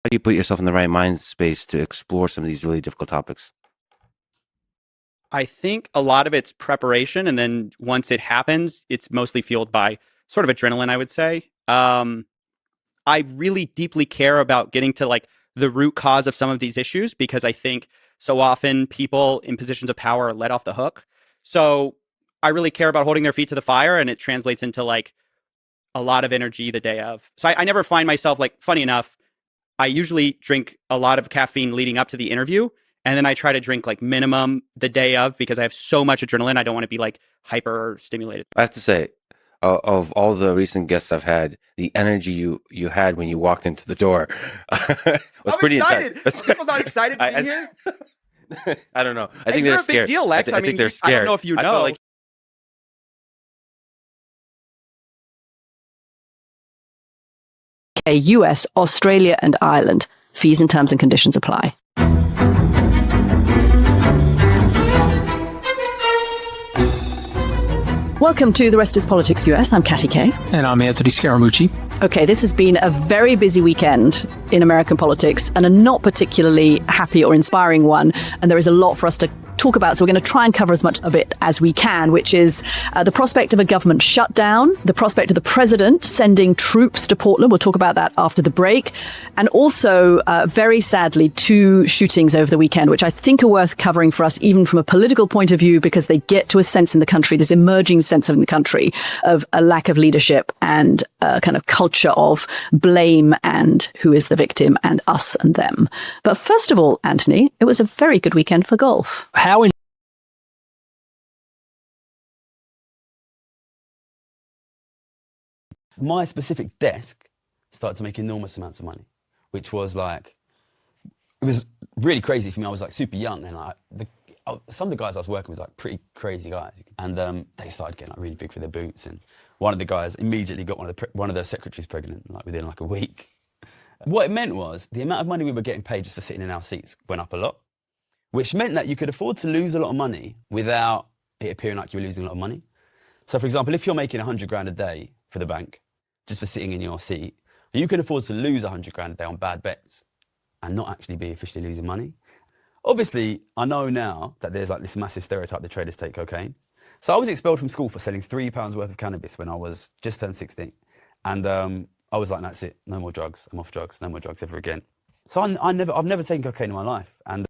How do you put yourself in the right mind space to explore some of these really difficult topics? I think a lot of it's preparation, and then once it happens, it's mostly fueled by sort of adrenaline, I would say. I really deeply care about getting to like the root cause of some of these issues because I think so often people in positions of power are let off the hook. So I really care about holding their feet to the fire, and it translates into like a lot of energy the day of. So I never find myself like, funny enough, I usually drink a lot of caffeine leading up to the interview. And then I try to drink like minimum the day of because I have so much adrenaline. I don't want to be like hyper stimulated. I have to say, of all the recent guests I've had, the energy you had when you walked into the door was I'm pretty excited. intense. Are people not excited to be here? I don't know. I Hey, think you're they're a scared. big deal, Lex. I think they're scared. I don't know if you I felt know. like US, Australia, and Ireland. Fees and terms and conditions apply. Welcome to The Rest is Politics US. I'm Katty Kay. And I'm Anthony Scaramucci. Okay, this has been a very busy weekend in American politics and a not particularly happy or inspiring one. And there is a lot for us to talk about. So we're going to try and cover as much of it as we can, which is the prospect of a government shutdown, the prospect of the president sending troops to Portland. We'll talk about that after the break. And also, very sadly, 2 shootings over the weekend, which I think are worth covering for us, even from a political point of view, because they get to a sense in the country, this emerging sense in the country of a lack of leadership and a kind of culture of blame and who is the victim and us and them. But first of all, Anthony, it was a very good weekend for golf. My specific desk started to make enormous amounts of money, which was like, it was really crazy for me. I was like super young, and like some of the guys I was working with, like pretty crazy guys, and they started getting like really big for their boots. And one of the guys immediately got one of their secretaries pregnant, like within like a week. What it meant was the amount of money we were getting paid just for sitting in our seats went up a lot, which meant that you could afford to lose a lot of money without it appearing like you were losing a lot of money. So, for example, if you're making 100 grand a day for the bank, just for sitting in your seat, you can afford to lose 100 grand a day on bad bets and not actually be officially losing money. Obviously, I know now that there's like this massive stereotype that traders take cocaine. So I was expelled from school for selling £3 worth of cannabis when I was just turned 16. And I was like, that's it, no more drugs, I'm off drugs, no more drugs ever again. So I've never taken cocaine in my life. And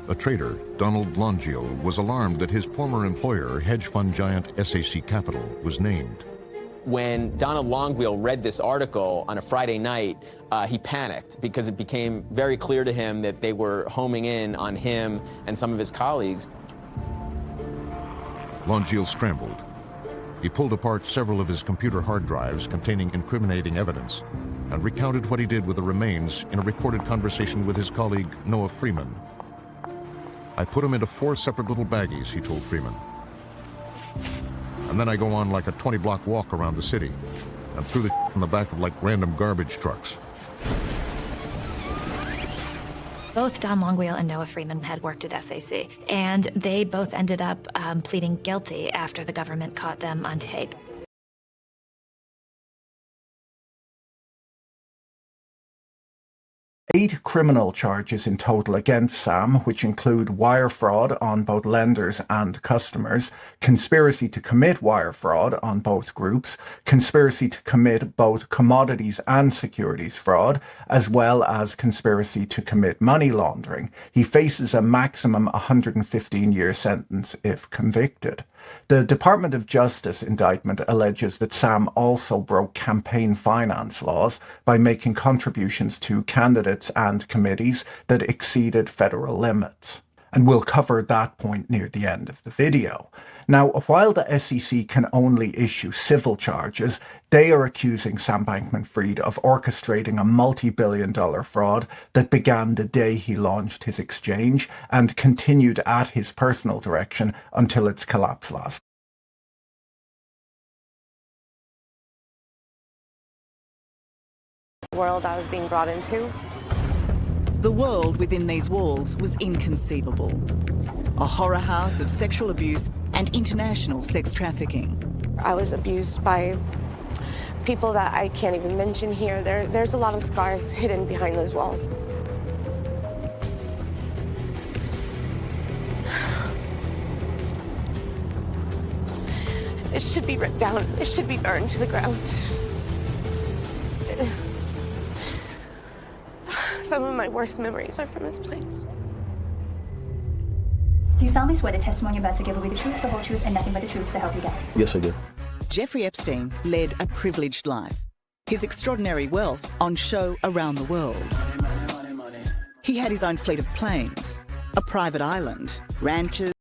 a trader, Donald Longiel, was alarmed that his former employer, hedge fund giant SAC Capital, was named. When Donald Longwheel read this article on a Friday night, he panicked because it became very clear to him that they were homing in on him and some of his colleagues. Longiel scrambled. He pulled apart several of his computer hard drives containing incriminating evidence and recounted what he did with the remains in a recorded conversation with his colleague, Noah Freeman. I put them into 4 separate little baggies, he told Freeman. And then I go on like a 20-block walk around the city and threw the in the back of like random garbage trucks. Both Don Longwheel and Noah Freeman had worked at SAC, and they both ended up pleading guilty after the government caught them on tape. 8 criminal charges in total against Sam, which include wire fraud on both lenders and customers, conspiracy to commit wire fraud on both groups, conspiracy to commit both commodities and securities fraud, as well as conspiracy to commit money laundering. He faces a maximum 115-year sentence if convicted. The Department of Justice indictment alleges that Sam also broke campaign finance laws by making contributions to candidates and committees that exceeded federal limits. And we'll cover that point near the end of the video. Now, while the SEC can only issue civil charges, they are accusing Sam Bankman-Fried of orchestrating a multi-billion-dollar fraud that began the day he launched his exchange and continued at his personal direction until its collapse last. The world I was being brought into. The world within these walls was inconceivable. A horror house of sexual abuse and international sex trafficking. I was abused by people that I can't even mention here. There's a lot of scars hidden behind those walls. It should be ripped down. It should be burned to the ground. Some of my worst memories are from this place. Do you solemnly swear the testimony you're about to give will be the truth, the whole truth, and nothing but the truth, so help you God? Yes, I do. Jeffrey Epstein led a privileged life. His extraordinary wealth on show around the world. He had his own fleet of planes, a private island, ranches.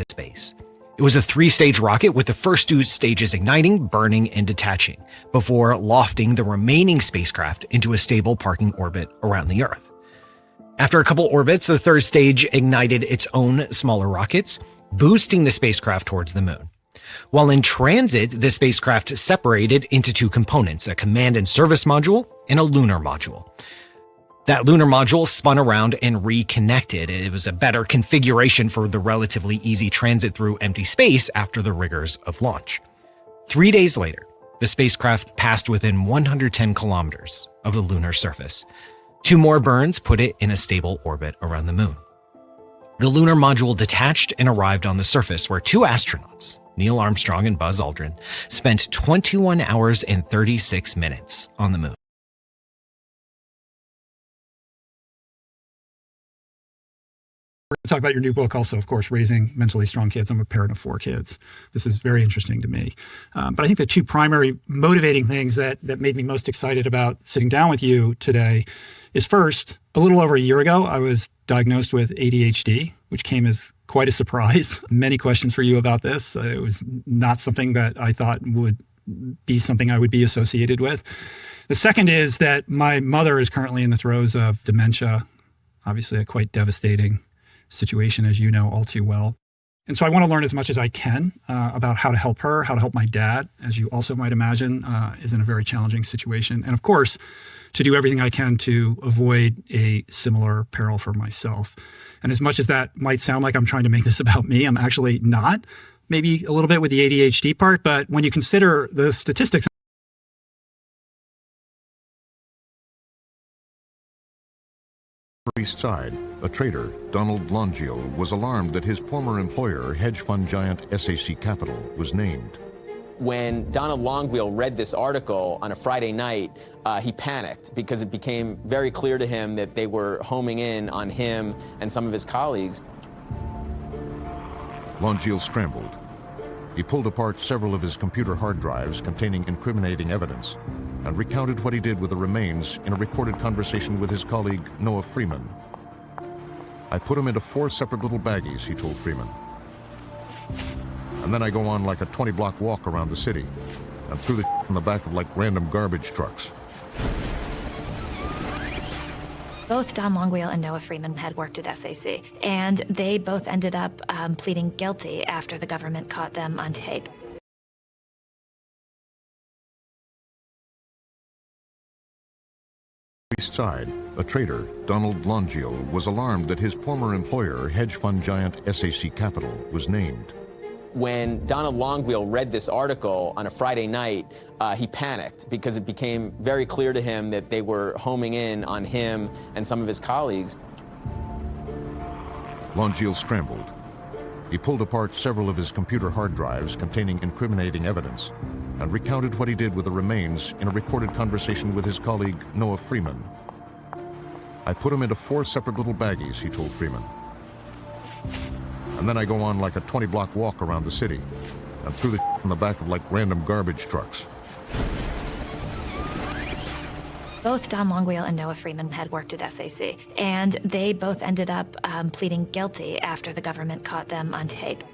Space. It was a 3-stage rocket with the first 2 stages igniting, burning, and detaching, before lofting the remaining spacecraft into a stable parking orbit around the Earth. After a couple orbits, the 3rd stage ignited its own smaller rockets, boosting the spacecraft towards the moon. While in transit, the spacecraft separated into 2 components, a command and service module and a lunar module. That lunar module spun around and reconnected. It was a better configuration for the relatively easy transit through empty space after the rigors of launch. 3 days later, the spacecraft passed within 110 kilometers of the lunar surface. 2 more burns put it in a stable orbit around the moon. The lunar module detached and arrived on the surface where 2 astronauts, Neil Armstrong and Buzz Aldrin, spent 21 hours and 36 minutes on the moon. Talk about your new book also, of course, Raising Mentally Strong Kids. I'm a parent of 4 kids. This is very interesting to me. But I think the 2 primary motivating things that made me most excited about sitting down with you today is, first, a little over a year ago, I was diagnosed with ADHD, which came as quite a surprise. Many questions for you about this. It was not something that I thought would be something I would be associated with. The second is that my mother is currently in the throes of dementia, obviously a quite devastating situation, as you know all too well. And so I want to learn as much as I can about how to help her, how to help my dad, as you also might imagine, is in a very challenging situation. And of course, to do everything I can to avoid a similar peril for myself. And as much as that might sound like I'm trying to make this about me, I'm actually not. Maybe a little bit with the ADHD part, but when you consider the statistics. East Side, a trader, Donald Longiel, was alarmed that his former employer, hedge fund giant SAC Capital, was named. When Donald Longwheel read this article on a Friday night, he panicked because it became very clear to him that they were homing in on him and some of his colleagues. Longiel scrambled. He pulled apart several of his computer hard drives containing incriminating evidence and recounted what he did with the remains in a recorded conversation with his colleague, Noah Freeman. I put them into 4 separate little baggies, he told Freeman. And then I go on like a 20-block walk around the city and threw the in the back of like random garbage trucks. Both Don Longwheel and Noah Freeman had worked at SAC, and they both ended up pleading guilty after the government caught them on tape. East Side, a trader, Donald Longiel, was alarmed that his former employer, hedge fund giant SAC Capital, was named. When Donald Longwheel read this article on a Friday night, he panicked because it became very clear to him that they were homing in on him and some of his colleagues. Longiel scrambled. He pulled apart several of his computer hard drives containing incriminating evidence and recounted what he did with the remains in a recorded conversation with his colleague, Noah Freeman. I put them into 4 separate little baggies, he told Freeman. And then I go on like a 20-block walk around the city and threw the in the back of like random garbage trucks. Both Don Longwheel and Noah Freeman had worked at SAC, and they both ended up pleading guilty after the government caught them on tape.